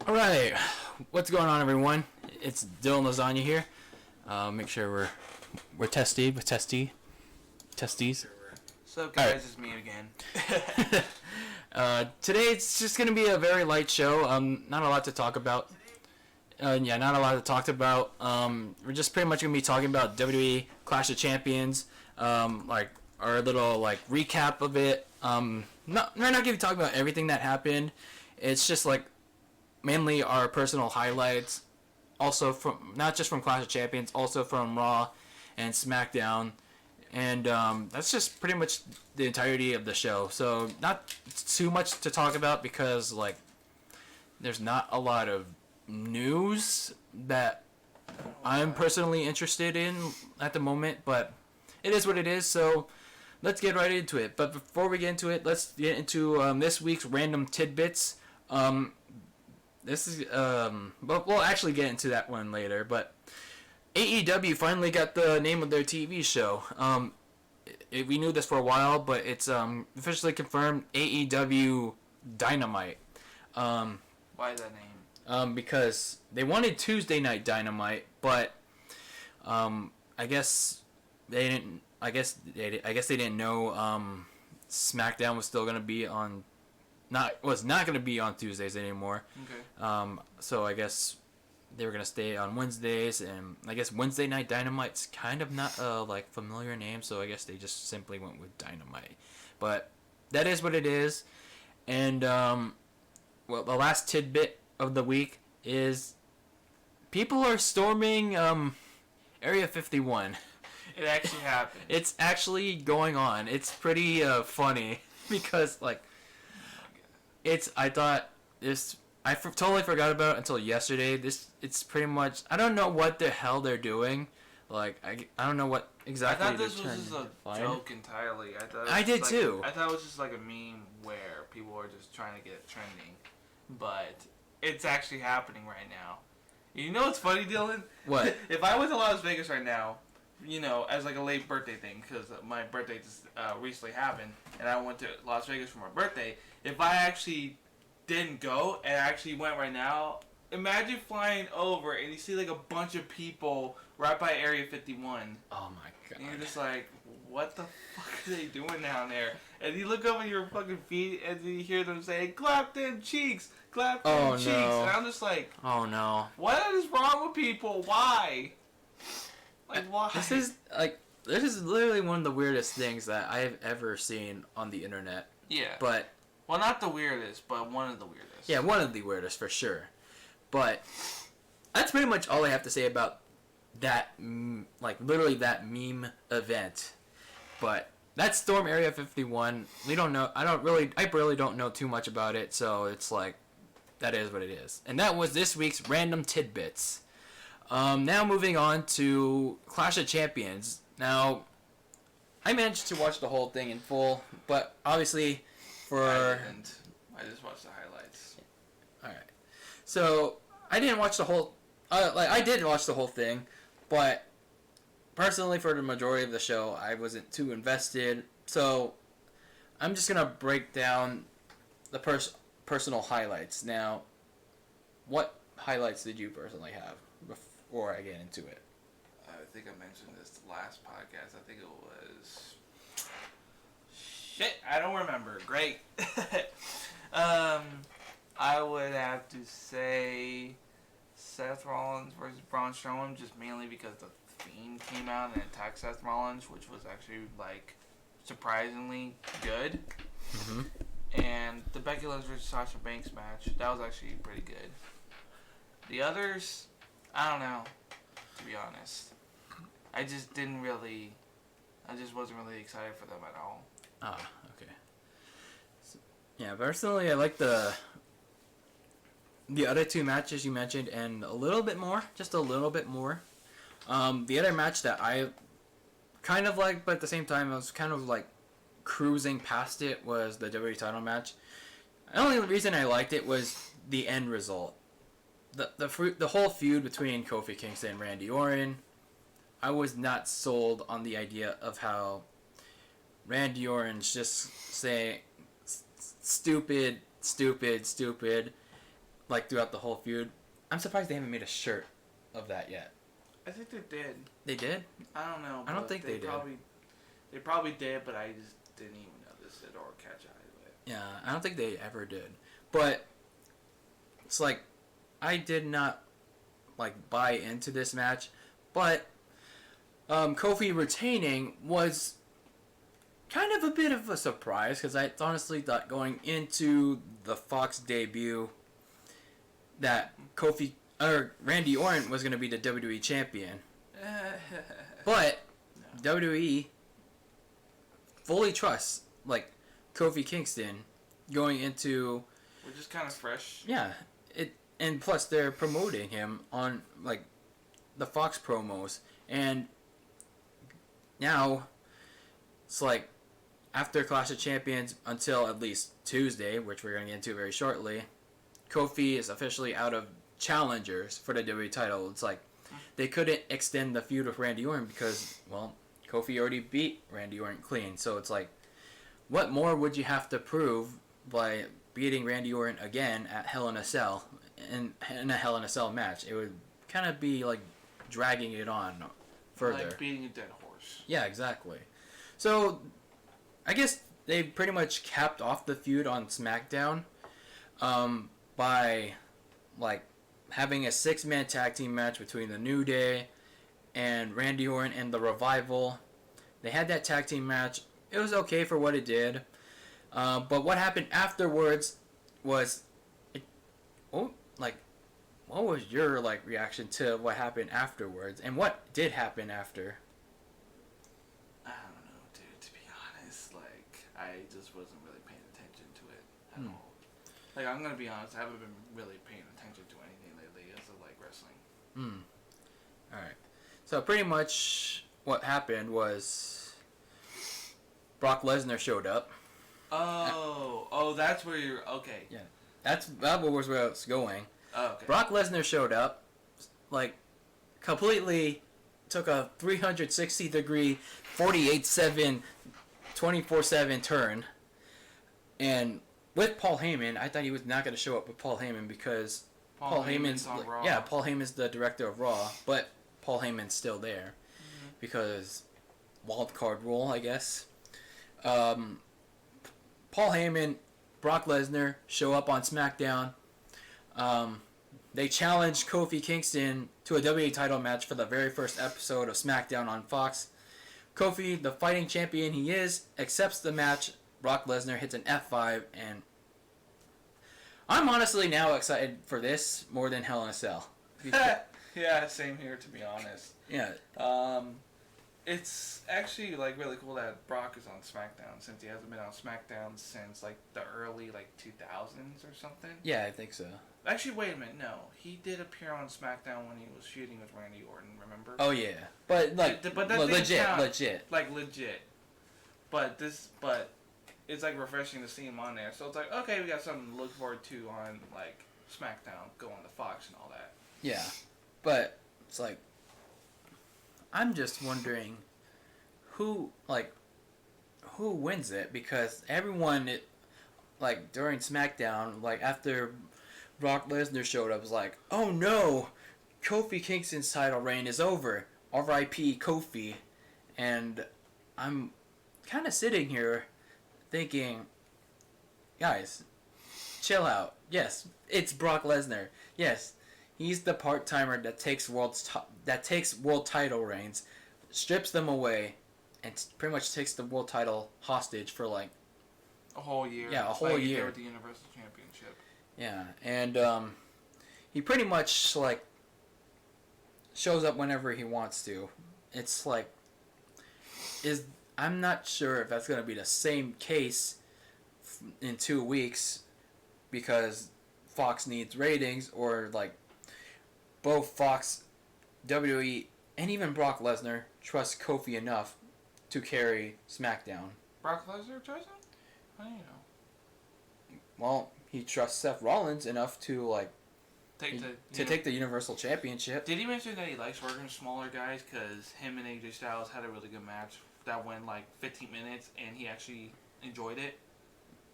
Alright, what's going on, everyone? It's DylanLasagna here. Make sure we're testy with testies. So guys, it's me again. Today it's just gonna be a very light show. Not a lot to talk about. Not a lot to talk about. We're just pretty much gonna be talking about WWE Clash of Champions. Like our little recap of it. We're not gonna be talking about everything that happened. It's just mainly our personal highlights, also from not just from Clash of Champions, also from Raw and Smackdown, and that's just pretty much the entirety of the show. So not too much to talk about because there's not a lot of news that I'm personally interested in at the moment, but it is what it is. So let's get right into it. But before we get into it, let's get into this week's random tidbits. This is but we'll actually get into that one later. But AEW finally got the name of their TV show. We knew this for a while, but it's officially confirmed. AEW Dynamite. Why that name? Because they wanted Tuesday Night Dynamite, but I guess they didn't. I guess they didn't know SmackDown was still gonna be on. Was not going to be on Tuesdays anymore. Okay. So I guess they were going to stay on Wednesdays, and I guess Wednesday Night Dynamite's kind of not a familiar name, so I guess they just simply went with Dynamite. But that is what it is. And the last tidbit of the week is people are storming Area 51. It actually happened. It's actually going on. It's pretty funny because I totally forgot about it until yesterday. It's pretty much, I don't know what the hell they're doing. I don't know what exactly. I thought this was just a joke entirely. I did too. I thought it was just like a meme where people were just trying to get it trending, but it's actually happening right now. You know what's funny, Dylan? What? If I went to Las Vegas right now, as a late birthday thing, because my birthday just recently happened, and I went to Las Vegas for my birthday. If I actually didn't go and actually went right now, imagine flying over and you see a bunch of people right by Area 51. Oh my god. And you're just like, what the fuck are they doing down there? And you look over your fucking feet and you hear them say, clap them cheeks, clap them cheeks. No. And I'm just like, oh no. What is wrong with people? Why? Why? This is literally one of the weirdest things that I've ever seen on the internet. Yeah. But well, not the weirdest, but one of the weirdest. Yeah, one of the weirdest for sure. But that's pretty much all I have to say about that, literally that meme event. But that's Storm Area 51. We don't know. I really don't know too much about it. So it's that is what it is. And that was this week's random tidbits. Now moving on to Clash of Champions. Now, I managed to watch the whole thing in full, but obviously I didn't. I just watched the highlights. Alright. So, I didn't watch the whole... I did watch the whole thing, but personally for the majority of the show, I wasn't too invested. So, I'm just going to break down the personal highlights. Now, what highlights did you personally have before I get into it? I think I mentioned this last podcast. I think it was... Shit, I don't remember. Great. I would have to say Seth Rollins versus Braun Strowman, just mainly because the Fiend came out and attacked Seth Rollins, which was actually surprisingly good. Mm-hmm. And the Becky Lynch versus Sasha Banks match, that was actually pretty good. The others, I don't know, to be honest. I just wasn't really excited for them at all. Ah, okay. So, yeah, personally, I like the other two matches you mentioned, and a little bit more, just a little bit more. The other match that I kind of liked, but at the same time I was kind of cruising past it, was the WWE Title match. The only reason I liked it was the end result. The whole feud between Kofi Kingston and Randy Orton. I was not sold on the idea of how Randy Orton's just saying stupid, like throughout the whole feud. I'm surprised they haven't made a shirt of that yet. I think they did. They did? I don't know. I don't think they did. They probably did, but I just didn't even notice it or catch eye to it. Yeah, I don't think they ever did. But it's like I did not like buy into this match, but Kofi retaining was kind of a bit of a surprise because I honestly thought going into the Fox debut that Randy Orton was going to be the WWE champion. But no. WWE fully trusts like Kofi Kingston going into, which is kind of fresh. Yeah, and plus they're promoting him on like the Fox promos, and now it's like after Clash of Champions until at least Tuesday, which we're going to get into very shortly, Kofi is officially out of challengers for the WWE title. It's like they couldn't extend the feud with Randy Orton because, well, Kofi already beat Randy Orton clean. So it's like, what more would you have to prove by beating Randy Orton again at Hell in a Cell in a Hell in a Cell match? It would kind of be like dragging it on further. Like beating a dead horse. Yeah, exactly. So I guess they pretty much capped off the feud on Smackdown by like having a 6-man tag team match between the New Day and Randy Orton and the Revival. They had that tag team match. It was okay for what it did. But what happened afterwards was what was your like reaction to what happened afterwards, and what did happen after? I don't know, dude. To be honest, like I just wasn't really paying attention to it at all. Like I'm gonna be honest, I haven't been really paying attention to anything lately as of like wrestling. All right. So pretty much what happened was Brock Lesnar showed up. Oh, that's where you're okay. Yeah, that was where it's going. Oh, okay. Brock Lesnar showed up, like, completely took a 360-degree, 48/7, 24/7 turn, and with Paul Heyman, I thought he was not going to show up with Paul Heyman because Paul Heyman's on Raw. Yeah, Paul Heyman's the director of Raw, but Paul Heyman's still there because wild card rule, I guess. Paul Heyman, Brock Lesnar show up on SmackDown. They challenged Kofi Kingston to a WWE title match for the very first episode of SmackDown on Fox. Kofi, the fighting champion he is, accepts the match. Brock Lesnar hits an F5, and I'm honestly now excited for this more than Hell in a Cell. Yeah, same here, to be honest. Yeah. It's actually like really cool that Brock is on SmackDown since he hasn't been on SmackDown since like the early like 2000s or something. Yeah, I think so. Actually, wait a minute. No, he did appear on SmackDown when he was feuding with Randy Orton. Remember? Oh yeah, but like, but that legit. Like legit. But it's like refreshing to see him on there. So it's like, okay, we got something to look forward to on like SmackDown, go on the Fox and all that. Yeah, but it's like, I'm just wondering who wins it, because everyone like during SmackDown, like after Brock Lesnar showed up, was like, oh no, Kofi Kingston's title reign is over. R.I.P. Kofi. And I'm kind of sitting here thinking, guys, chill out. Yes, it's Brock Lesnar. Yes, he's the part-timer that takes world title reigns, strips them away, and pretty much takes the world title hostage for like a whole year. Yeah, a whole year with the Universal Championship. Yeah, and he pretty much like shows up whenever he wants to. It's like, I'm not sure if that's gonna be the same case in 2 weeks, because Fox needs ratings, or like both Fox, WWE, and even Brock Lesnar trust Kofi enough to carry SmackDown. Brock Lesnar trusts him? How do you know? Well, he trusts Seth Rollins enough to like take the Universal Championship. Did he mention that he likes working with smaller guys? Because him and AJ Styles had a really good match that went like 15 minutes, and he actually enjoyed it.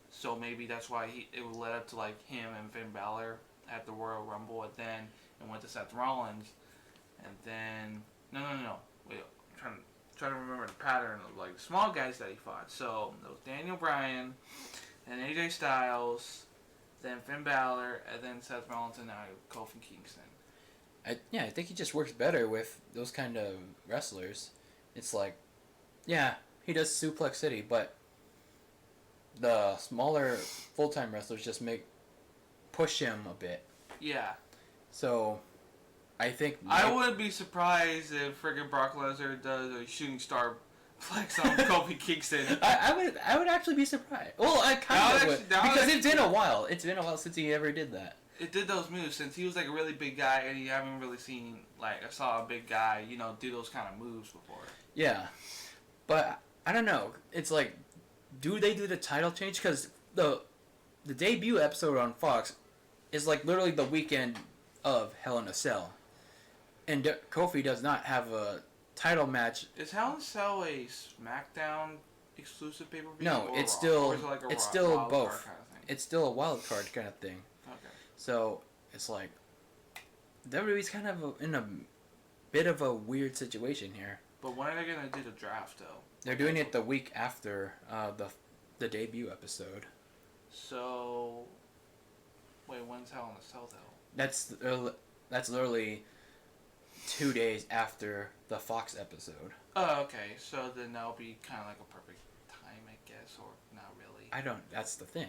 So maybe that's why it would led up to like him and Finn Balor at the Royal Rumble, and then it went to Seth Rollins, and then no. Wait, I'm trying to remember the pattern of like small guys that he fought. So it was Daniel Bryan, then AJ Styles, then Finn Balor, and then Seth Rollins, and now Kofi Kingston. I think he just works better with those kind of wrestlers. It's like, yeah, he does Suplex City, but the smaller full-time wrestlers just push him a bit. Yeah. So, I think I wouldn't be surprised if friggin' Brock Lesnar does a shooting star flex on Kofi Kingston. I would actually be surprised. Well, I kind of would, because it's been a while. It's been a while since he ever did that. It did those moves since he was like a really big guy, and you haven't really seen I saw a big guy, do those kind of moves before. Yeah, but I don't know. It's like, do they do the title change? Because the debut episode on Fox is like literally the weekend of Hell in a Cell, and Kofi does not have a title match. Is Hell in a Cell a Smackdown exclusive pay-per-view? No, it's Raw? still Wild both. Card kind of thing? It's still a wild card kind of thing. Okay. So it's like WWE's kind of in a bit of a weird situation here. But when are they gonna do the draft though? They're doing it the week after the debut episode. So, wait, when's Hell in a Cell though? That's literally 2 days after the Fox episode. Oh, okay. So then that'll be kind of like a perfect time, I guess, or not really. That's the thing.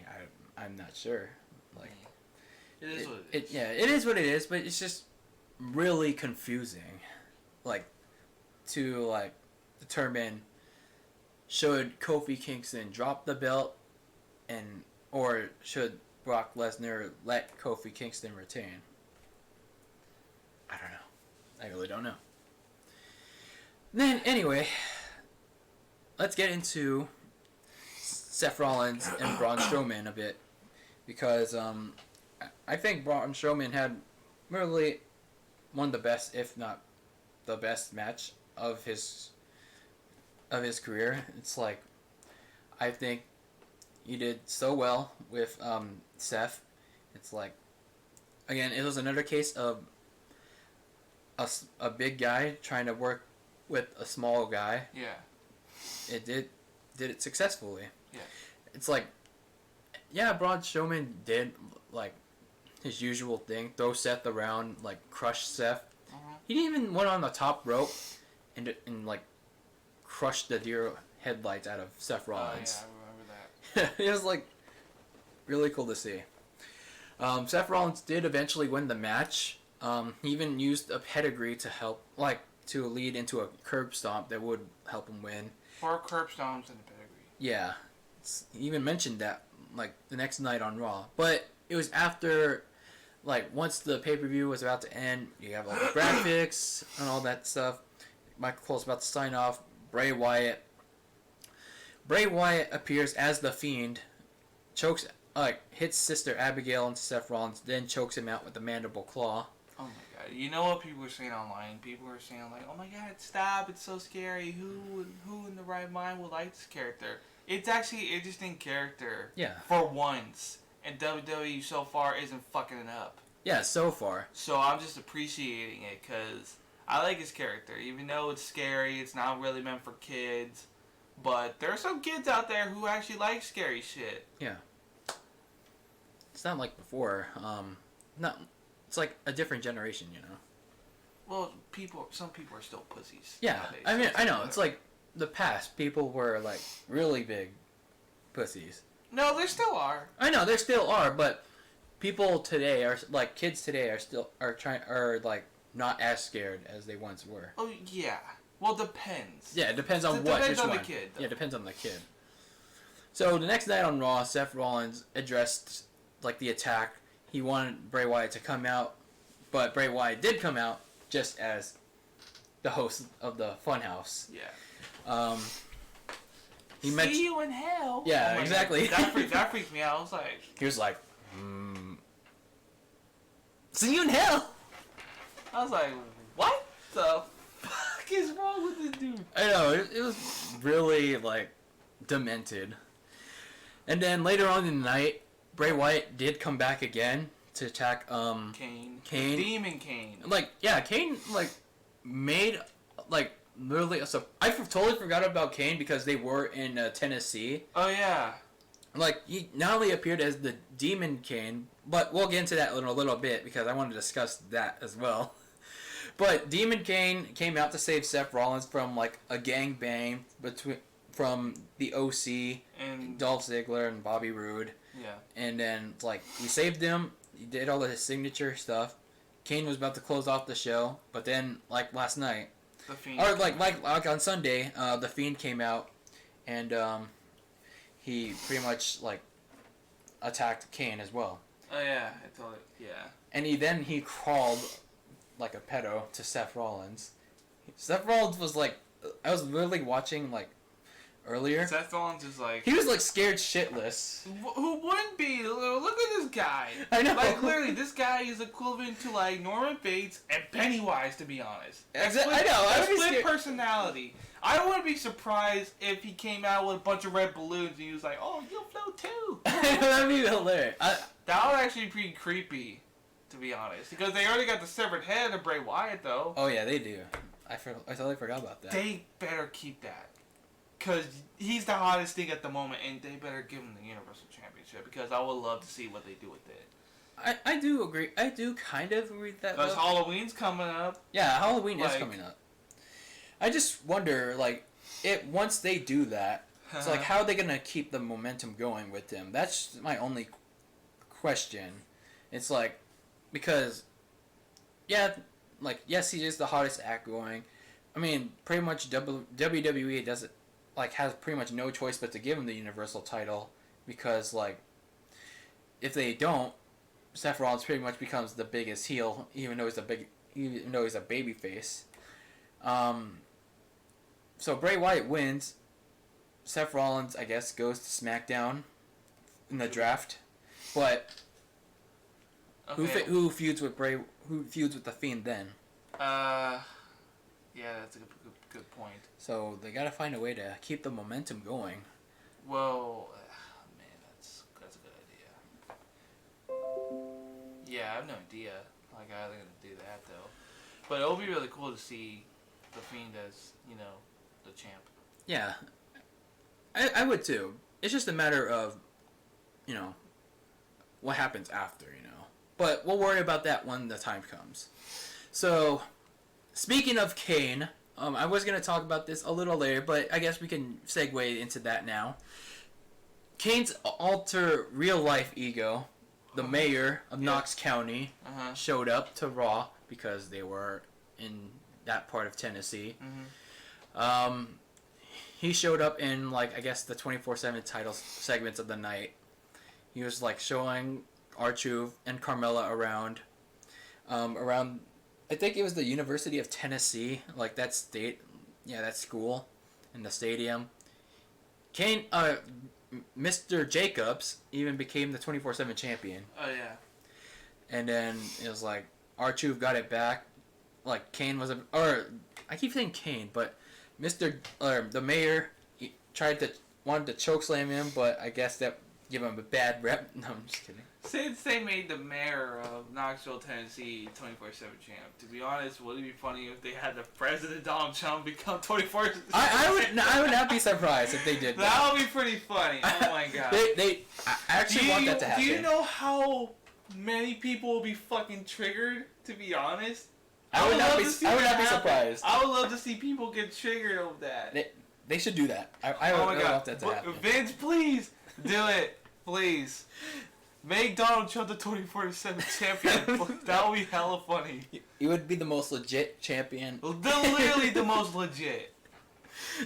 I'm not sure. Like, it is what it is. Yeah, it is what it is. But it's just really confusing, like, to determine should Kofi Kingston drop the belt, or should Brock Lesnar let Kofi Kingston retain. I don't know. I really don't know. Then, anyway, let's get into Seth Rollins and Braun Strowman a bit. Because I think Braun Strowman had really one of the best, if not the best match of his career. It's like, I think he did so well with Seth. It's like, again, it was another case of a big guy trying to work with a small guy. Yeah. It did it successfully. Yeah. It's like, yeah, Braun Strowman did like his usual thing, throw Seth around, like crush Seth. Uh-huh. He even went on the top rope and like crushed the deer headlights out of Seth Rollins. Oh, yeah, I remember that. It was like really cool to see. Seth Rollins did eventually win the match. He even used a pedigree to help, to lead into a curb stomp that would help him win. 4 curb stomps and a pedigree. Yeah. He even mentioned that, the next night on Raw. But it was after, once the pay-per-view was about to end, you have all the graphics and all that stuff. Michael Cole's about to sign off. Bray Wyatt appears as the Fiend, chokes, hits Sister Abigail into Seth Rollins, then chokes him out with the mandible claw. Oh my god. You know what people were saying online? People were saying oh my god, stop, it's so scary. Who in the right mind would like this character? It's actually an interesting character. Yeah. For once. And WWE so far isn't fucking it up. Yeah, so far. So I'm just appreciating it because I like his character. Even though it's scary, it's not really meant for kids. But there are some kids out there who actually like scary shit. Yeah. It's not like before. It's like a different generation, you know. Well, some people are still pussies. Yeah, nowadays, I mean, so I know. It's like the past. People were really big pussies. No, there still are. I know there still are, but people today are kids today are not as scared as they once were. Oh yeah. Well, depends. Yeah, it depends on what. Depends on which the one. kid. Though. Yeah, it depends on the kid. So the next night on Raw, Seth Rollins addressed the attack. He wanted Bray Wyatt to come out, but Bray Wyatt did come out just as the host of the Funhouse. Yeah. He See mentioned. you in hell. Yeah, oh exactly. That freaked me out. I was like. He was like, "See you in hell." I was like, what the fuck is wrong with this dude? I know, it was really, demented. And then later on in the night, Bray Wyatt did come back again to attack Kane. Kane. Demon Kane. Like, yeah, Kane like made like literally. So I totally forgot about Kane because they were in Tennessee. Oh yeah. Like, he not only appeared as the Demon Kane, but we'll get into that in a little bit because I want to discuss that as well. But Demon Kane came out to save Seth Rollins from like a gangbang from the OC And Dolph Ziggler and Bobby Roode. yeah. And then like we saved him. He did all of his signature stuff. Kane was about to close off the show, but then like last night, The Fiend. or like on Sunday, the Fiend came out, and he pretty much like attacked Kane as well. Oh yeah, I totally yeah. And he crawled like a pedo to Seth Rollins. Seth Rollins was like, I was literally watching like earlier. Seth Rollins is like. He was like scared shitless. Who wouldn't be? Look at this guy. I know. Like literally, this guy is equivalent to like Norman Bates and Pennywise, to be honest. I know. I would be split scared. personality. I don't want to be surprised if he came out with a bunch of red balloons and he was like, "Oh, you'll float too." That'd be hilarious. That would actually be pretty creepy, to be honest, because they already got the severed head of Bray Wyatt, though. Oh yeah, they do. I totally forgot about that. They better keep that, because he's the hottest thing at the moment, and they better give him the Universal Championship, because I would love to see what they do with it. I do agree. I do kind of agree with that. Because though. Halloween's coming up. Yeah, Halloween is like- coming up. I just wonder, like, once they do that, it's like, how are they gonna keep the momentum going with him? That's my only question. It's like, because, yeah, like, yes, he is the hottest act going. I mean, pretty much WWE doesn't, like, has pretty much no choice but to give him the Universal title, because, like, if they don't, Seth Rollins pretty much becomes the biggest heel, even though he's a baby face. So Bray Wyatt wins. Seth Rollins, I guess, goes to SmackDown in the draft. But Okay. who feuds with Who feuds with the Fiend then? Yeah, that's a good point. So they gotta find a way to keep the momentum going. Well, man, that's a good idea. Yeah, I have no idea like how they're gonna do that though. But it'll be really cool to see the Fiend as the champ. Yeah, I would too. It's just a matter of, what happens after, But we'll worry about that when the time comes. So, speaking of Kane, I was going to talk about this a little later, but I guess we can segue into that now. Kane's alter real-life ego, the mayor of Knox County, showed up to Raw because they were in that part of Tennessee. He showed up in, I guess the 24/7 title segments of the night. He was, showing R-Truth and Carmella around, I think it was the University of Tennessee, that school, in the stadium. Kane, Mr. Jacobs even became the 24/7 champion. Oh yeah. And then it was R-Truth got it back. Kane was I keep saying Kane, but the mayor wanted to chokeslam him, but I guess that gave him a bad rep. No, I'm just kidding. Since they made the mayor of Knoxville, Tennessee, 24/7 champ, to be honest, would it be funny if they had the president Donald Trump become 24/7? I would not be surprised if they did that. That would be pretty funny. Oh my god. I actually want that to happen. Do you know how many people will be fucking triggered? To be honest, I would not be surprised. I would love to see people get triggered over that. They should do that. I would love that to happen. Vince, please do it, please. Make Donald Trump the 24/7 champion. That would be hella funny. He would be the most legit champion. Literally the most legit.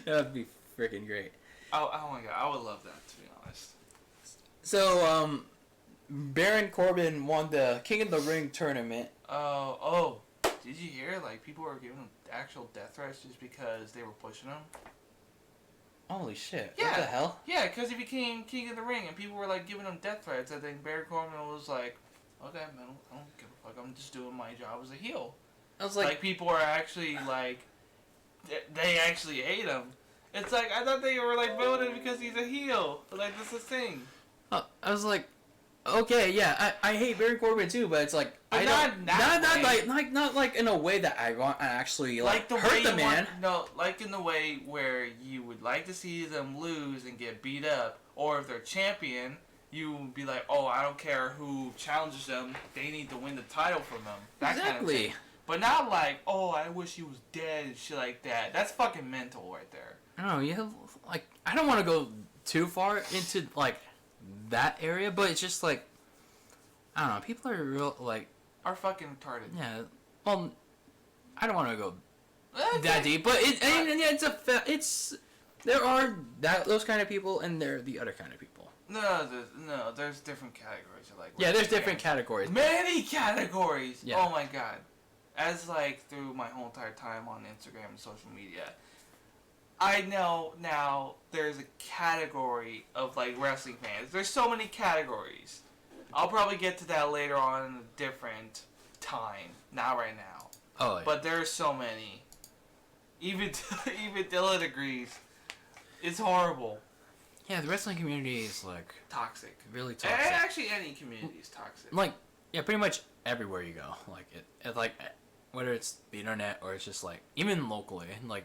That would be freaking great. Oh my god, I would love that, to be honest. So, Baron Corbin won the King of the Ring tournament. Oh, did you hear? People were giving him actual death threats just because they were pushing him. Holy shit! Yeah. What the hell? Yeah, because he became King of the Ring, and people were giving him death threats. And then Baron Corbin was like, "Okay, man, I don't give a fuck. I'm just doing my job as a heel." I was like, people are actually they actually hate him. It's I thought they were voting because he's a heel, but that's the thing. I was like, Okay, yeah, I hate Baron Corbin too, but it's like But I not don't not like in a way that I want to actually like the hurt way the you man. like in the way where you would like to see them lose and get beat up, or if they're champion, you would be like, oh, I don't care who challenges them, they need to win the title from them. That kind of Exactly. thing. But not like, oh, I wish he was dead and shit like that. That's fucking mental right there. I don't know. You have like I don't want to go too far into like that area, but it's just like I don't know. People are real like Are fucking retarded. yeah. Well, I don't want to go that deep, but it's there are those kind of people and there are the other kind of people. There's different categories. Like Yeah, there's different categories. Many categories. Yeah. Oh my god. As like through my whole entire time on Instagram and social media, I know now there's a category of like wrestling fans. There's so many categories. I'll probably get to that later on in a different time. Not right now. Oh, yeah. But there's so many. Even Dylan agrees. It's horrible. Yeah, the wrestling community is like Toxic. really And toxic. actually, any community is toxic. Like yeah, pretty much everywhere you go. Like it like whether it's the internet or it's just like even locally. Like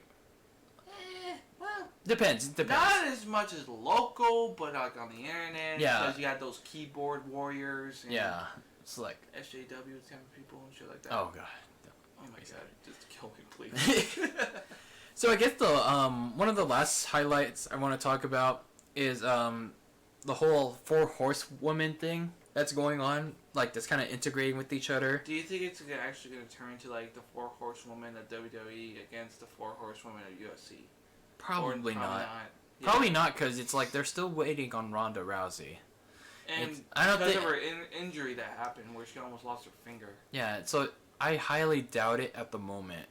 Well, depends. It depends. not as much as local, but like on the internet. Yeah. Because you got those keyboard warriors. And Yeah, it's like SJW kind of people and shit like that. oh god. Oh my god, just kill me, please. So I guess the one of the last highlights I want to talk about is the whole 4 horsewoman thing that's going on, like that's kind of integrating with each other. Do you think it's actually going to turn into like the 4 horsewomen of WWE against the 4 horsewomen of UFC? Probably not. Yeah. Probably not, because it's like they're still waiting on Ronda Rousey. And I don't because think of her injury that happened where she almost lost her finger. Yeah, so I highly doubt it at the moment.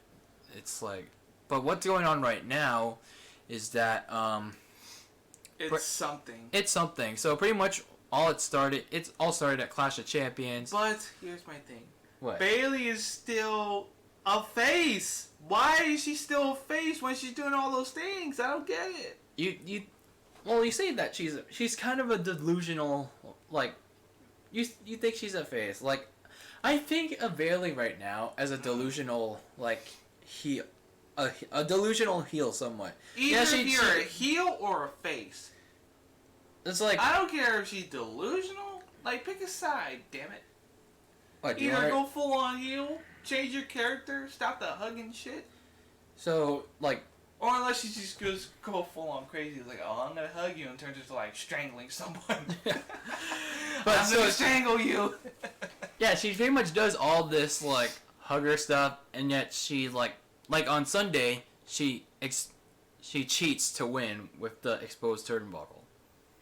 It's like, but what's going on right now is that It's something. it's something. So pretty much it's all started at Clash of Champions. But here's my thing. What? Bailey is still a face. Why is she still a face when she's doing all those things? I don't get it. You say that she's kind of a delusional, like you think she's a face. Like I think of Bailey right now as a delusional like a delusional heel somewhat. Either if you're a heel or a face. It's like I don't care if she's delusional. Like, pick a side, damn it. what, do you Either wanna- go full on heel, change your character, stop the hugging shit, So like or unless she just goes go full on crazy, like, oh, I'm gonna hug you, and turns into like strangling someone. But I'm gonna strangle you. yeah, she pretty much does all this like hugger stuff, and yet she like on Sunday she cheats to win with the exposed turnbuckle.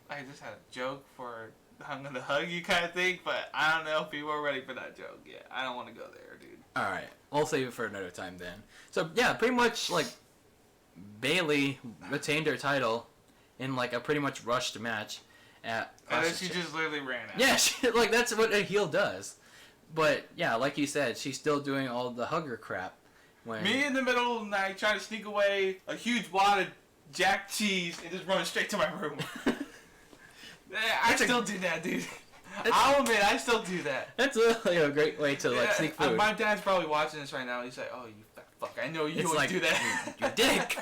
I just had a joke for I'm gonna hug you kind of thing, but I don't know if people are ready for that joke yet. I don't want to go there, dude. All right, we'll save it for another time then. So yeah, pretty much like Bailey retained her title in like a pretty much rushed match at. And then she just literally ran out. Yeah, like that's what a heel does. But yeah, like you said, she's still doing all the hugger crap. When Me in the middle of the night trying to sneak away a huge wad of jack cheese and just run straight to my room. I still do that, dude. I'll admit, I still do that. That's really a great way to like sneak food. My dad's probably watching this right now. He's like, "Oh, you fat fuck! I know you It's always like, do that." you dick.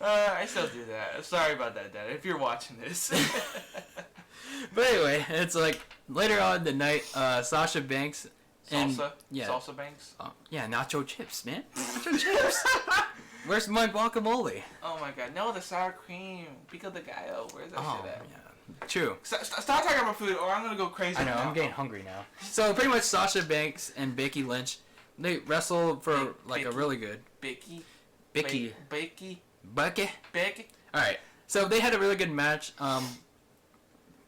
I still do that. Sorry about that, Dad. If you're watching this. But anyway, it's like later on in the night, Sasha Banks and Salsa? yeah, Salsa Banks? yeah, nacho chips, man. Nacho chips. Where's my guacamole? Oh my god. No, the sour cream. Pico de gallo. Where's that Oh, shit at? yeah. True. Stop talking about food or I'm gonna go crazy. I know, I'm getting hungry now. So pretty much Sasha Banks and Becky Lynch, they wrestled for like a really good... Becky. Becky. Becky. Becky? Alright, so they had a really good match.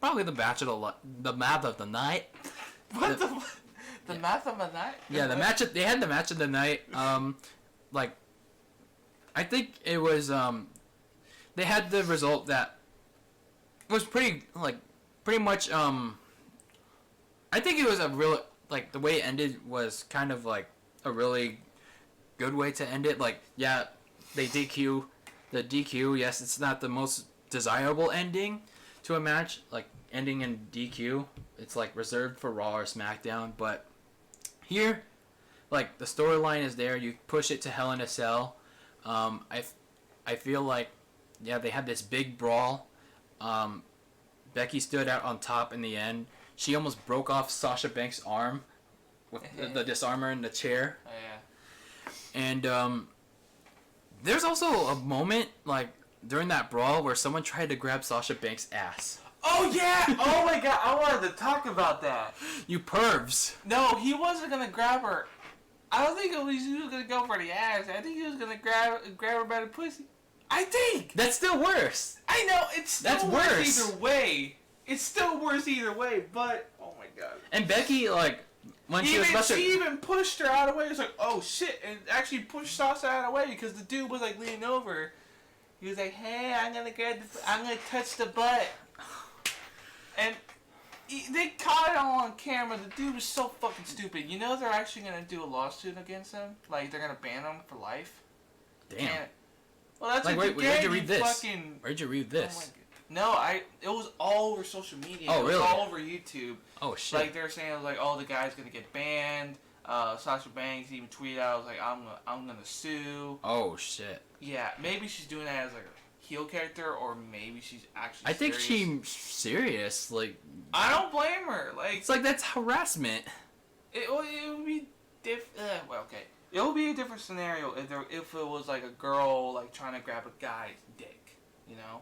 Probably the match of the match of the night. What the math of the night? Yeah, they had the match of the night. Like, I think it was, they had the result that was pretty much, I think it was a real, like, the way it ended was kind of, like, a really good way to end it. Like, yeah, they DQ, yes, it's not the most desirable ending, to a match, like ending in DQ. It's like reserved for Raw or SmackDown, but here, like the storyline is there. You push it to Hell in a Cell. I feel like, yeah, they had this big brawl. Becky stood out on top in the end. She almost broke off Sasha Banks' arm with the disarmer in the chair. Oh, yeah. And there's also a moment like during that brawl where someone tried to grab Sasha Banks' ass. Oh yeah! Oh my god! I wanted to talk about that. You pervs. No, he wasn't gonna grab her. I don't think he was gonna go for the ass. I think he was gonna grab her by the pussy. I think. That's still worse. I know it's still That's worse worse either way. It's still worse either way. But oh my god. And Becky, like, when she even pushed her out of the way. It's like, oh shit, and actually pushed Sasha out of the way because the dude was like leaning over. He was like, hey, I'm gonna touch the butt. And they caught it all on camera. The dude was so fucking stupid. You know they're actually gonna do a lawsuit against him. Like they're gonna ban him for life. Damn. And, well, that's like, what where'd you read this? Fucking... Where'd you read this? Oh it was all over social media. Oh, really? It was all over YouTube. Oh shit. Like they're saying like, oh, the guy's gonna get banned. Sasha Banks even tweeted out, was like, I'm gonna sue. Oh shit. Yeah, maybe she's doing that as like a heel character, or maybe she's actually. I think serious. she's serious. Like, I don't blame her. Like, it's like that's harassment. It would be okay. It would be a different scenario if it was like a girl like trying to grab a guy's dick, you know.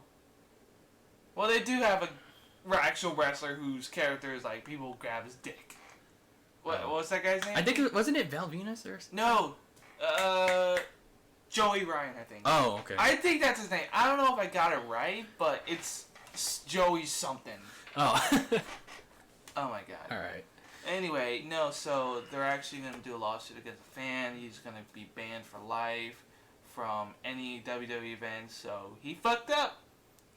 Well, they do have a actual wrestler whose character is like people grab his dick. What was that guy's name? I think wasn't it Val Venus or something? No, Joey Ryan, I think. Oh, okay. I think that's his name. I don't know if I got it right, but it's Joey something. Oh. Oh my god. All right. Anyway, no, so they're actually going to do a lawsuit against the fan. He's going to be banned for life from any WWE event, so he fucked up.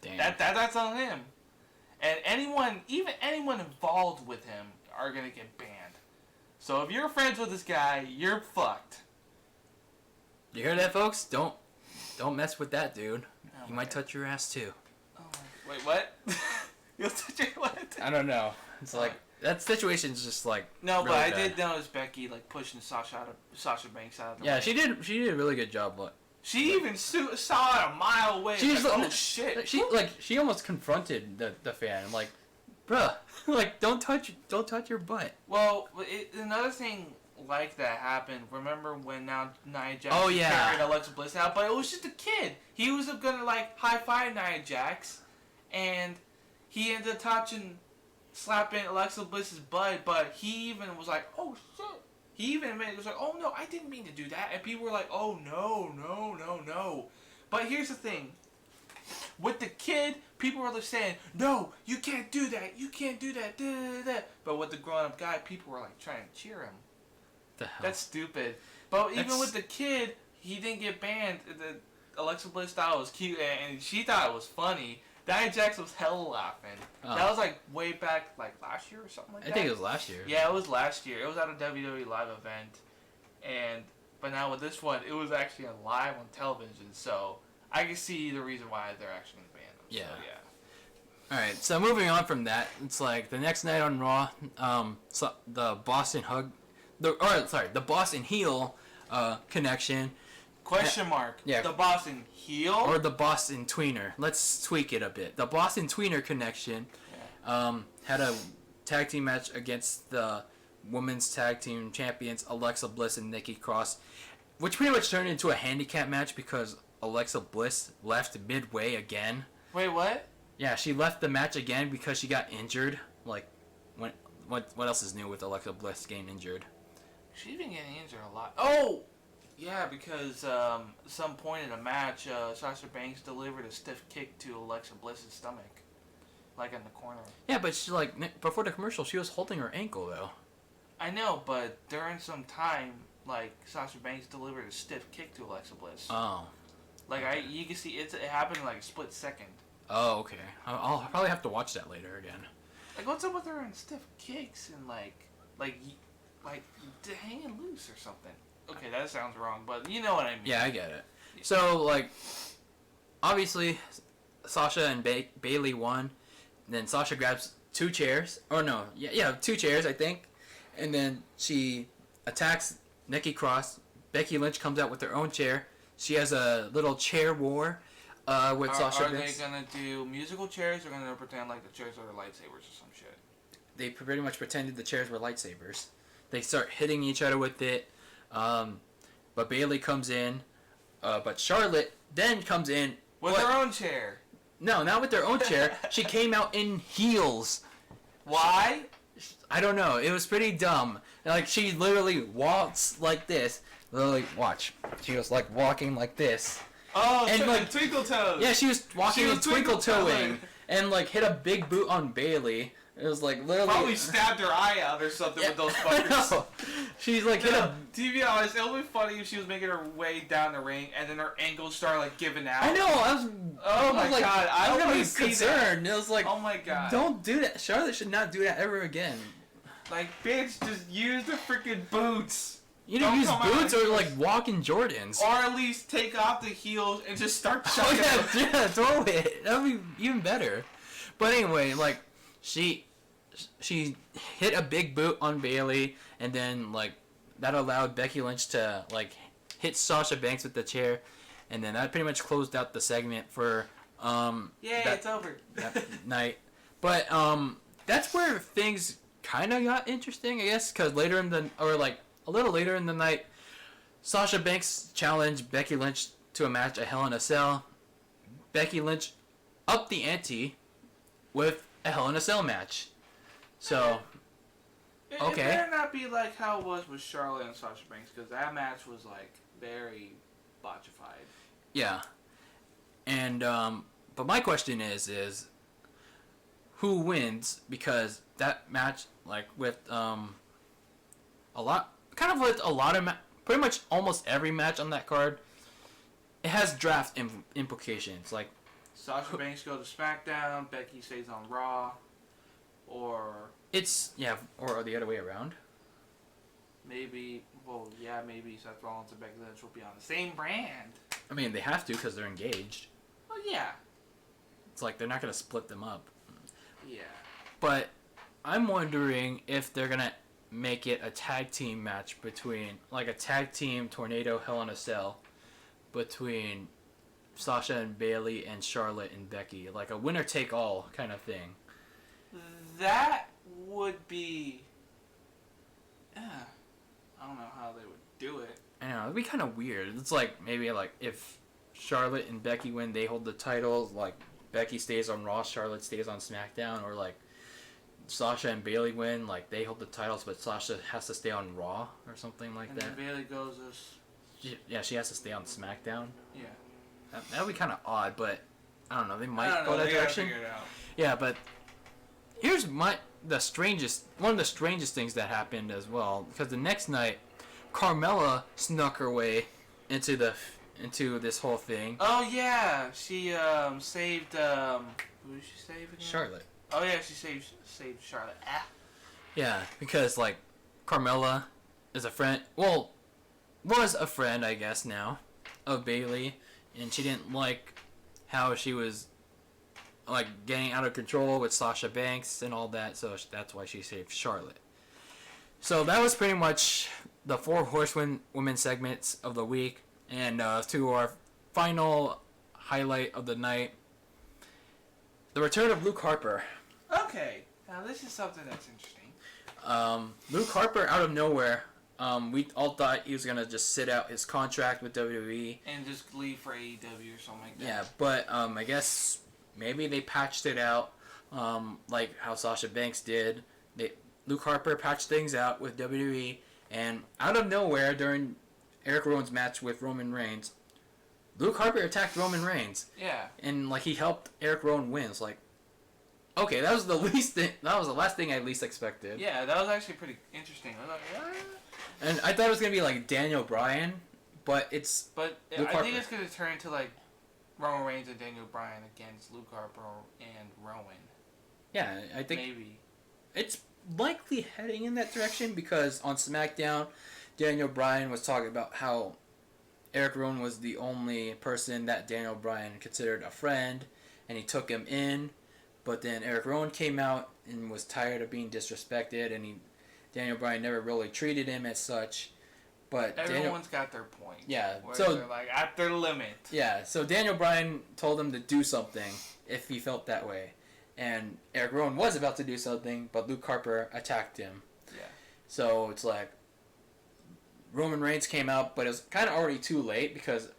Damn. That's on him. And even anyone involved with him are going to get banned. So if you're friends with this guy, you're fucked. You hear that, folks? Don't mess with that dude. Oh, he might touch your ass too. Oh, wait, what? You'll touch your what? I don't know. It's like that situation's just like no, really but I bad. did notice Becky like pushing Sasha Banks out of the Yeah, way. she did a really good job. But she even saw it a mile away. She was like, like, oh shit. She almost confronted the fan. Like, bruh, like don't touch your butt. Well, another thing like that happened. Remember when Nia Jax carried Alexa Bliss out? But it was just a kid. He was gonna like high five Nia Jax, and he ended up slapping Alexa Bliss's butt. But he even was like, "Oh shit!" He even admitted, it was like, "Oh no, I didn't mean to do that." And people were like, "Oh no." But here's the thing. With the kid, people were saying, "No, you can't do that. You can't do that." Da, da, da. But with the grown-up guy, people were like trying to cheer him. The hell? That's stupid. But even with the kid, he didn't get banned. The Alexa Bliss thought it was cute, and she thought it was funny. Nia Jax was hella laughing. Oh. That was like way back, like last year or something like that. I think it was last year. Yeah, it was last year. It was at a WWE live event, but now with this one, it was actually live on television. So I can see the reason why they're actually gonna ban them. Yeah. So, yeah. All right. So moving on from that, it's like the next night on Raw, so the Boston heel connection. Question mark. Yeah. The Boston heel? Or the Boston tweener. Let's tweak it a bit. The Boston tweener connection had a tag team match against the women's tag team champions Alexa Bliss and Nikki Cross, which pretty much turned into a handicap match because Alexa Bliss left midway again. Wait, what? Yeah, she left the match again because she got injured. Like, what else is new with Alexa Bliss getting injured? She's been getting injured a lot. Oh! Yeah, because some point in the match, Sasha Banks delivered a stiff kick to Alexa Bliss's stomach. Like in the corner. Yeah, but she, like, before the commercial, she was holding her ankle, though. I know, but during some time, like, Sasha Banks delivered a stiff kick to Alexa Bliss. Oh. Like, you can see, it happened in, like, a split second. Oh, okay. I'll probably have to watch that later again. Like, what's up with her and stiff kicks and, like hanging loose or something? Okay, that sounds wrong, but you know what I mean. Yeah, I get it. So, like, obviously, Sasha and Bailey won. Then Sasha grabs 2 chairs. Or no, yeah, 2 chairs, I think. And then she attacks Nikki Cross. Becky Lynch comes out with her own chair. She has a little chair war with Sasha Banks. Are they going to do musical chairs or going to pretend like the chairs are lightsabers or some shit? They pretty much pretended the chairs were lightsabers. They start hitting each other with it. But Bayley comes in. But Charlotte then comes in. With her own chair. No, not with their own chair. She came out in heels. Why? I don't know. It was pretty dumb. Like, she literally walks like this. Literally, watch. She was, like, walking like this. Oh, and like twinkle toes. Yeah, she was walking and twinkle toeing. And, like, hit a big boot on Bayley. It was, like, literally... Probably stabbed her eye out or something with those fuckers. She's, like, hit a... To be honest, it would be funny if she was making her way down the ring and then her ankles started, like, giving out. I know, Oh my god, I don't want to see concerned. that. It was like, oh my god. Don't do that. Charlotte should not do that ever again. Like, bitch, just use the freaking boots. You know, use boots or, like, walk in Jordans. Or at least take off the heels and just start chucking yeah, throw it. That would be even better. But anyway, like, she hit a big boot on Bayley, and then, like, that allowed Becky Lynch to, like, hit Sasha Banks with the chair, and then that pretty much closed out the segment for it's over. that night. But that's where things kind of got interesting, I guess, because a little later in the night, Sasha Banks challenged Becky Lynch to a match at Hell in a Cell. Becky Lynch upped the ante with a Hell in a Cell match. So, okay. It better not be like how it was with Charlotte and Sasha Banks, because that match was, like, very botchified. Yeah. And, but my question is who wins? Because that match, like, with, pretty much almost every match on that card, it has draft implications. Like, Sasha Banks goes to SmackDown, Becky stays on Raw, or the other way around. Maybe Seth Rollins and Becky Lynch will be on the same brand. I mean, they have to because they're engaged. Oh, yeah. It's like they're not going to split them up. Yeah. But I'm wondering if they're going to make it a tag team match between, like, a tag team Tornado Hell in a Cell between Sasha and Bayley and Charlotte and Becky. Like a winner take all kind of thing. That would be... I don't know how they would do it. I know, it'd be kind of weird. It's like, maybe, like, if Charlotte and Becky win, they hold the titles. Like, Becky stays on Raw, Charlotte stays on SmackDown. Or, like, Sasha and Bayley win, like, they hold the titles, but Sasha has to stay on Raw or something like that. And then Bayley goes as... She has to stay on SmackDown. Yeah. That would be kind of odd, but I don't know. They might go that direction. Figure it out. Yeah, but here's one of the strangest things that happened as well, because the next night, Carmella snuck her way into this whole thing. Oh yeah, she saved who did she save again? Charlotte. Oh yeah, she saved Charlotte. Yeah, because like Carmella is a friend. Well, was a friend, I guess now, of Bayley, and she didn't like how she was like getting out of control with Sasha Banks and all that, so that's why she saved Charlotte. So that was pretty much the 4 Horsewomen segments of the week, and to our final highlight of the night, the return of Luke Harper. Okay, now this is something that's interesting. Luke Harper out of nowhere. We all thought he was gonna just sit out his contract with WWE and just leave for AEW or something like that. Yeah, but I guess maybe they patched it out, like how Sasha Banks did. Luke Harper patched things out with WWE, and out of nowhere during Eric Rowan's match with Roman Reigns, Luke Harper attacked Roman Reigns. Yeah. And like he helped Eric Rowan win. It's like, okay, that was the last thing I least expected. Yeah, that was actually pretty interesting. I was like, what? And I thought it was gonna be like Daniel Bryan, but it's. But Luke I Harper. think it's gonna turn into like Roman Reigns and Daniel Bryan against Luke Harper and Rowan. Yeah, I think maybe it's likely heading in that direction, because on SmackDown, Daniel Bryan was talking about how Eric Rowan was the only person that Daniel Bryan considered a friend, and he took him in. But then Eric Rowan came out and was tired of being disrespected, and Daniel Bryan never really treated him as such. But everyone's got their point. Yeah, so they're like at their limit. Yeah, so Daniel Bryan told him to do something if he felt that way, and Eric Rowan was about to do something, but Luke Harper attacked him. Yeah. So it's like Roman Reigns came out, but it was kind of already too late because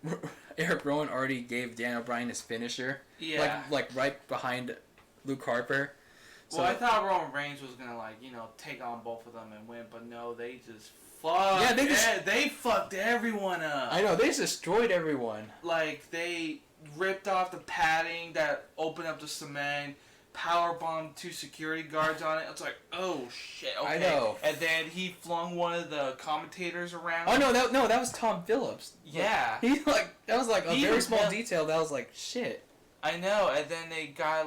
Eric Rowan already gave Daniel Bryan his finisher. Yeah. Like right behind Luke Harper. Well, I thought Roman Reigns was gonna take on both of them and win, but no, they just fucked. Yeah, they fucked everyone up. I know, they just destroyed everyone. Like they ripped off the padding that opened up the cement, powerbombed 2 security guards on it. It's like, oh shit. Okay. I know. And then he flung one of the commentators around. Oh no, that was Tom Phillips. Yeah. That was like a very small detail. That was like shit. I know, and then they got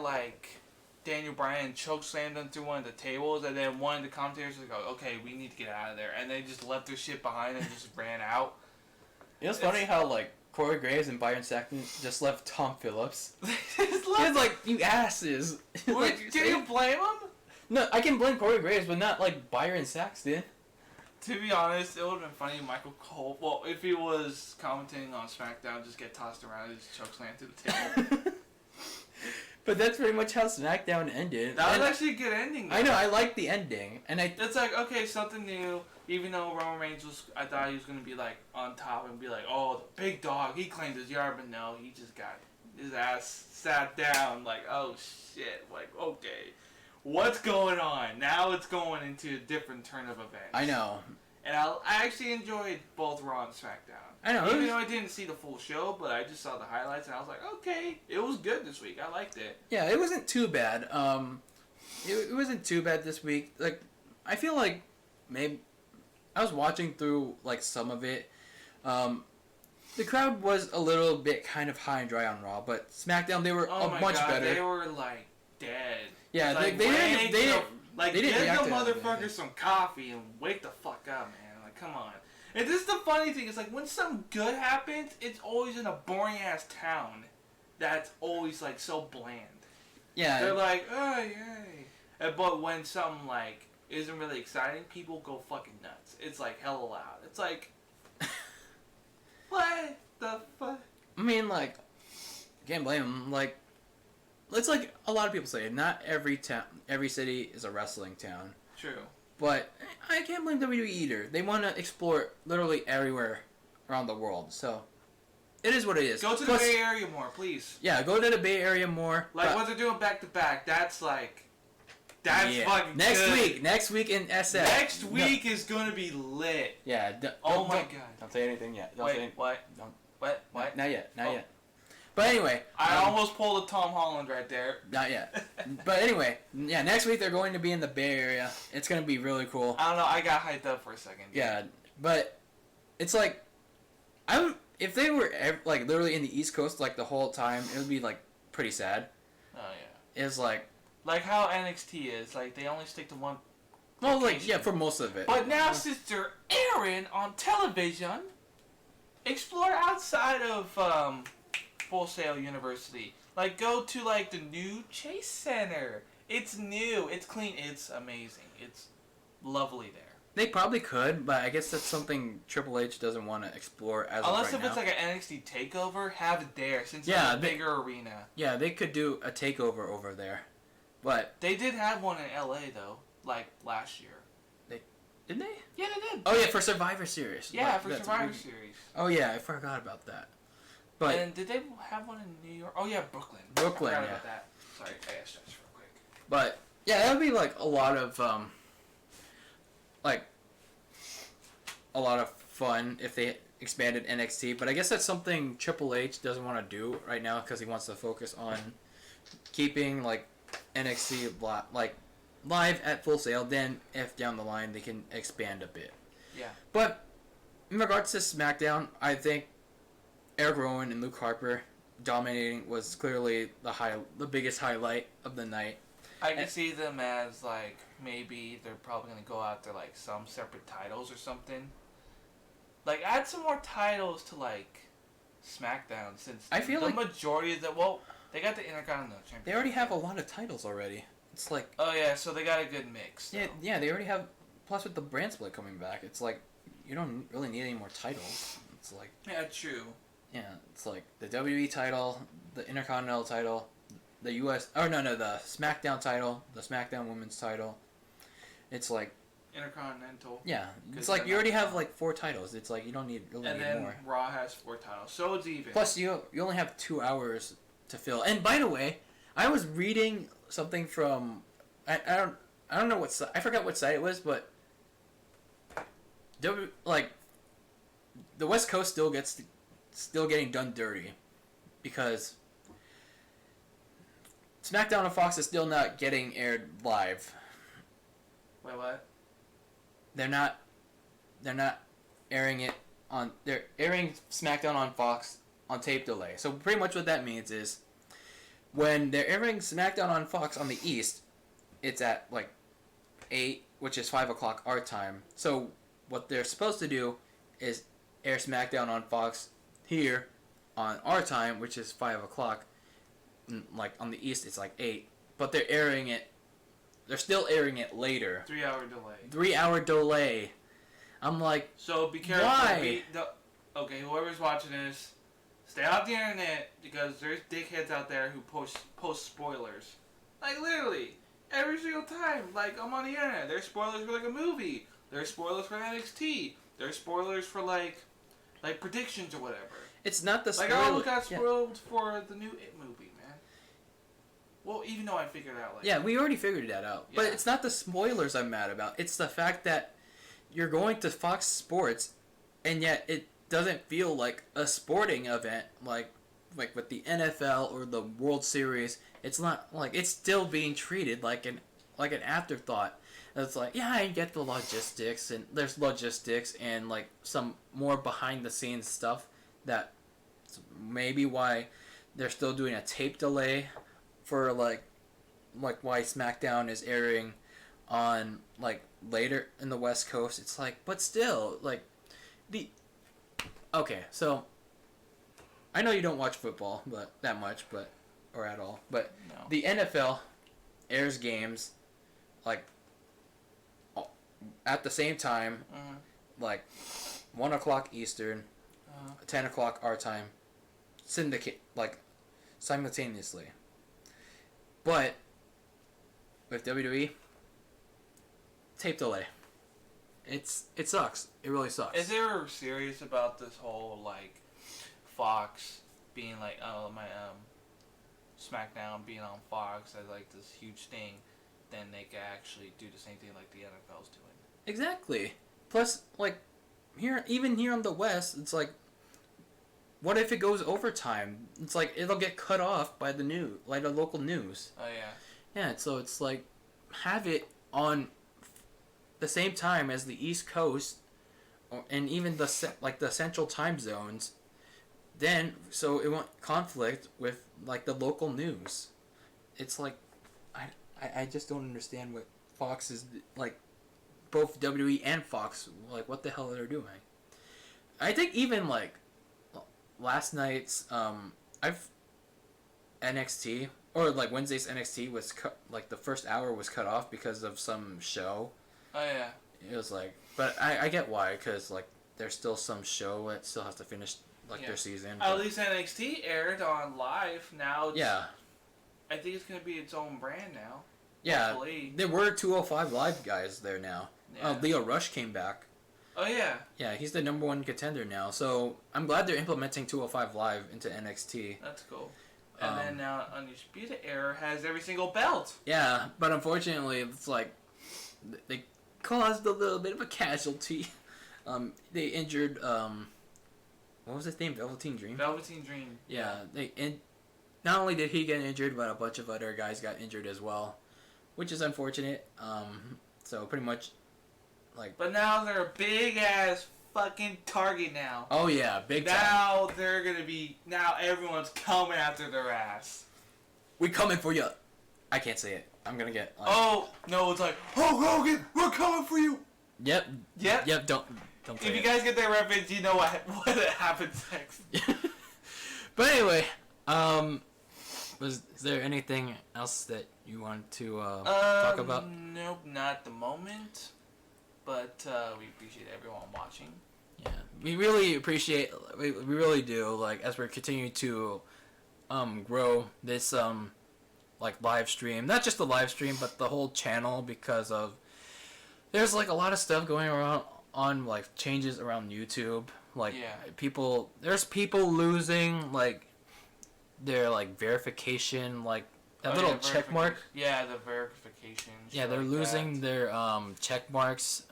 Daniel Bryan chokeslammed him through one of the tables, and then one of the commentators was like, okay, we need to get out of there, and they just left their shit behind and just ran out. It's funny how Corey Graves and Byron Saxton just left Tom Phillips. It's like, you asses. Can you blame him? No, I can blame Corey Graves, but not Byron Saxton. To be honest, it would have been funny if Michael Cole, well, if he was commentating on Smackdown, just get tossed around and just chokeslam to the table. But that's pretty much how Smackdown ended. That was actually a good ending, though. I know, I like the ending. It's like, okay, something new. Even though Roman Reigns I thought he was going to be, on top and be like, oh, the big dog, he claimed his yard, but no, he just got his ass sat down, oh, shit. Okay, what's going on? Now it's going into a different turn of events. I know. And I actually enjoyed both Raw and SmackDown. I know. Even though I didn't see the full show, but I just saw the highlights, and I was like, okay, it was good this week. I liked it. Yeah, it wasn't too bad. It wasn't too bad this week. I feel like maybe I was watching through some of it. The crowd was a little bit kind of high and dry on Raw, but SmackDown they were much better. They were dead. Yeah, they didn't. They didn't give react the to motherfuckers some coffee and wake the fuck up, man. Come on. And this is the funny thing. It's when something good happens, it's always in a boring ass town. That's always so bland. Yeah. They're like, oh yay. But when something isn't really exciting, people go fucking nuts. It's hella loud. It's what the fuck? I mean, can't blame them. It's a lot of people say, not every city is a wrestling town. True. But I can't blame WWE either. They want to explore literally everywhere around the world. So, it is what it is. Go to the Bay Area more, please. Yeah, go to the Bay Area more. What they're doing back to back, that's fucking next good. Next week in SF. Next week is going to be lit. Yeah. Oh my god. Don't say anything yet. What? What? Not yet. But anyway. I almost pulled a Tom Holland right there. Not yet. But anyway, yeah, next week they're going to be in the Bay Area. It's going to be really cool. I don't know, I got hyped up for a second. Yeah, but it's if they were literally in the East Coast the whole time, it would be pretty sad. Oh yeah. It's how NXT is, they only stick to one. Well, for most of it. But now since they're airing on television, explore outside of Full Sail University. Go to the new Chase Center. It's new, it's clean, it's amazing. It's lovely there. They probably could, but I guess that's something Triple H doesn't want to explore as Unless of right if now. it's an NXT takeover, have it there since it's a bigger arena. Yeah, they could do a takeover over there. But they did have one in LA though, last year. Didn't they? Yeah, they did. Oh yeah, for Survivor Series. Yeah, for Survivor Series. Oh yeah, I forgot about that. But and did they have one in New York? Oh yeah, Brooklyn. Brooklyn, I forgot about that. Sorry, I gotta stretch real quick. But yeah, that would be a lot of a lot of fun if they expanded NXT. But I guess that's something Triple H doesn't want to do right now because he wants to focus on keeping NXT live at Full Sail. Then if down the line they can expand a bit. Yeah. But in regards to SmackDown, I think Eric Rowan and Luke Harper dominating was clearly the biggest highlight of the night. I can see them as maybe they're probably gonna go after some separate titles or something. Add some more titles to SmackDown since I feel the majority of the They got the Intercontinental Championship. They already have a lot of titles already. It's like... Oh, yeah, so they got a good mix. Yeah, yeah, they already have... Plus, with the brand split coming back, it's like, you don't really need any more titles. It's like... Yeah, true. Yeah, it's like the WWE title, the Intercontinental title, the US... Oh, no, the SmackDown title, the SmackDown Women's title. It's like... Intercontinental. Yeah, it's like you already have like 4 titles. It's like you don't need really and need then more. Raw has 4 titles, so it's even. Plus, you only have 2 hours to fill. And by the way, I was reading something from I don't know what site, I forgot what site it was, but like the West Coast still getting done dirty because SmackDown on Fox is still not getting aired live. Wait, what? They're not airing it on... They're airing SmackDown on Fox on tape delay. So pretty much what that means is when they're airing SmackDown on Fox on the East, it's at like 8, which is 5 o'clock our time. So what they're supposed to do is air SmackDown on Fox here on our time, which is 5 o'clock. Like on the East, it's like 8. But they're still airing it later. 3-hour delay. 3-hour delay. I'm like, so be careful. Why? Okay, whoever's watching this, stay off the internet because there's dickheads out there who post spoilers. Like literally every single time. Like I'm on the internet, there's spoilers for like a movie. There's spoilers for NXT. There's spoilers for like predictions or whatever. It's not the like I almost got spoiled for the new It movie. Well, even though I figured it out later. Yeah, we already figured that out. Yeah. But it's not the spoilers I'm mad about. It's the fact that you're going to Fox Sports, and yet it doesn't feel like a sporting event, like with the NFL or the World Series. It's not like it's still being treated like an afterthought. It's like, yeah, I get the logistics, and there's logistics and like some more behind the scenes stuff that maybe why they're still doing a tape delay. For like why SmackDown is airing on like later in the West Coast. It's like, but still like okay, so I know you don't watch football but that much, but or at all, but no. The NFL airs games like at the same time, like 1 o'clock Eastern, 10 o'clock our time, syndicate like simultaneously. But with WWE, tape delay. It sucks. It really sucks. Is they were serious about this whole like Fox being like, oh my SmackDown being on Fox as like this huge thing, then they could actually do the same thing like the NFL's doing. Exactly. Plus, like even here on the West, it's like, what if it goes overtime? It's like it'll get cut off by the local news. Oh yeah. Yeah, so it's like have it on the same time as the East Coast, and even the central time zones. Then so it won't conflict with like the local news. It's like I just don't understand what Fox is like. Both WWE and Fox, like what the hell they're doing. I think even like last night's NXT or like Wednesday's NXT was like the first hour was cut off because of some show. Oh yeah. It was like, but I get why, because like there's still some show that still has to finish like their season. At least NXT aired on live now. Yeah. I think it's gonna be its own brand now. Yeah. Hopefully. There were 205 Live guys there now. Yeah. Leo Rush came back. Oh yeah. Yeah, he's the number 1 contender now. So I'm glad they're implementing 205 Live into NXT. That's cool. And then now Undisputed Era has every single belt. Yeah, but unfortunately, it's like they caused a little bit of a casualty. They injured what was his name? Velveteen Dream. Velveteen Dream. Yeah, not only did he get injured, but a bunch of other guys got injured as well, which is unfortunate. So pretty much, like. But now they're a big ass fucking target now. Oh yeah, big time. Now they're gonna be. Now everyone's coming after their ass. We coming for you. I can't say it. I'm gonna get. Like, oh no! It's like, oh Hogan, we're coming for you. Yep. Yep. Yep. Don't. Say if you it. guys get that reference, you know what happens next. But anyway, Is there anything else that you want to talk about? Nope, not at the moment. But we appreciate everyone watching. Yeah, we really appreciate. We really do. Like as we're continuing to grow this like live stream, not just the live stream, but the whole channel, because of there's like a lot of stuff going around on like changes around YouTube. Like there's people losing like their like verification, like that little check mark. Yeah, the verification. Yeah, they're losing their check marks.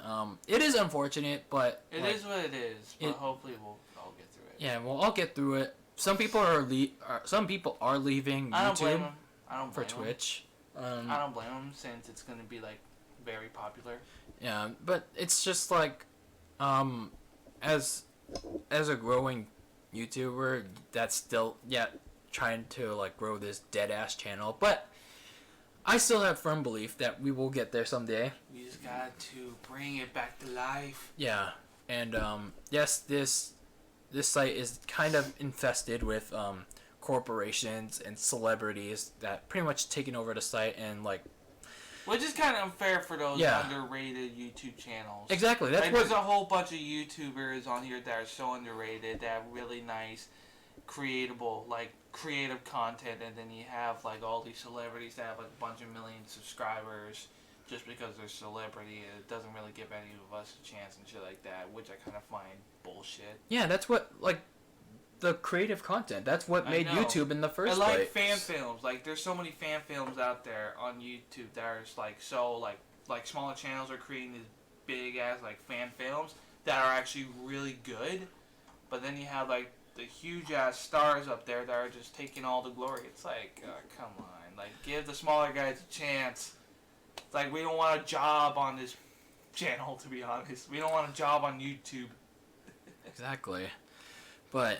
It is unfortunate, but it is what it is. But hopefully we'll all get through it. Yeah, we'll all get through it. Some people are leaving YouTube. I don't blame them. I don't blame for Twitch. I don't blame them since it's gonna be like very popular. Yeah, but it's just like, as a growing YouTuber that's still trying to like grow this dead ass channel, but I still have firm belief that we will get there someday. We just got to bring it back to life. Yeah, and yes, this site is kind of infested with corporations and celebrities that pretty much taking over the site, and like, which is kind of unfair for those underrated YouTube channels. Exactly. That's like, there's a whole bunch of YouTubers on here that are so underrated, that have really nice, creative content, and then you have like all these celebrities that have like a bunch of million subscribers just because they're celebrity. It doesn't really give any of us a chance and shit like that, which I kind of find bullshit. Yeah, that's what like the creative content. That's what made YouTube in the first place. I like fan films. Like there's so many fan films out there on YouTube that are like so like smaller channels are creating these big ass like fan films that are actually really good, but then you have like the huge ass stars up there that are just taking all the glory. It's like, come on, like give the smaller guys a chance. It's like we don't want a job on this channel, to be honest. We don't want a job on YouTube. Exactly. But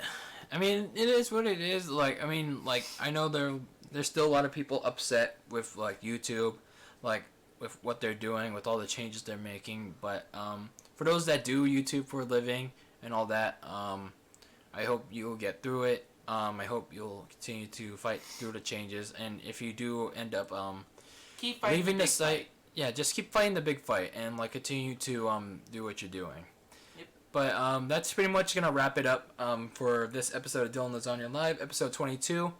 I mean, it is what it is. Like, I mean, like I know there's still a lot of people upset with like YouTube, like with what they're doing, with all the changes they're making. But for those that do YouTube for a living and all that, I hope you'll get through it. I hope you'll continue to fight through the changes. And if you do end up keep fighting leaving the site, just keep fighting the big fight and like continue to do what you're doing. But that's pretty much going to wrap it up for this episode of Dylan Lasagna Live, episode 22.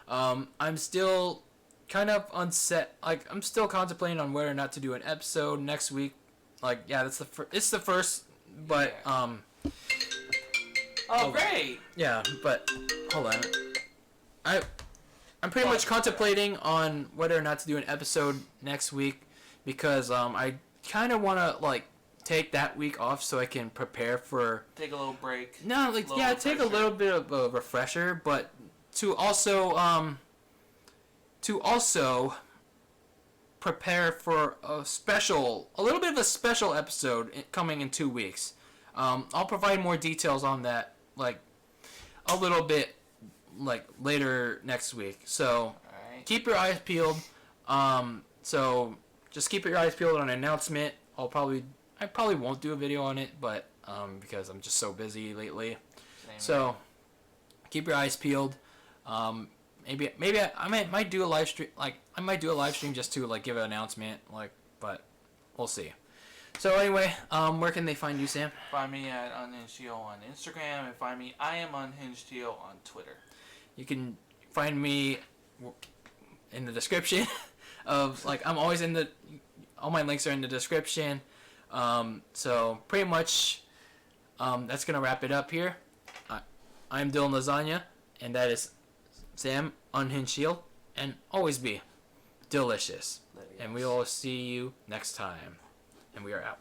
I'm still kind of unset. Like, I'm still contemplating on whether or not to do an episode next week. Like, yeah, it's the first, but... great! Yeah, but... Hold on. I'm pretty much contemplating on whether or not to do an episode next week, because I kind of want to, like, take that week off so I can prepare for... Take a little break. No, like, yeah, take a little bit of a refresher, but to also prepare for a little bit of a special episode coming in 2 weeks. I'll provide more details on that, like, a little bit, like, later next week. So, keep your eyes peeled. So, just keep your eyes peeled on an announcement. I probably won't do a video on it, but because I'm just so busy lately. So keep your eyes peeled. Maybe I might do a live stream. Like I might do a live stream just to like give an announcement. Like, but we'll see. So anyway, where can they find you, Sam? Find me at UnhingedTO on Instagram, and find me I am UnhingedTO on Twitter. You can find me in the description of like I'm always in the. All my links are in the description. So pretty much, that's gonna wrap it up here. I'm Dylan Lasagna, and that is Sam Unhinged Shield, and always be delicious. And we will see you next time. And we are out.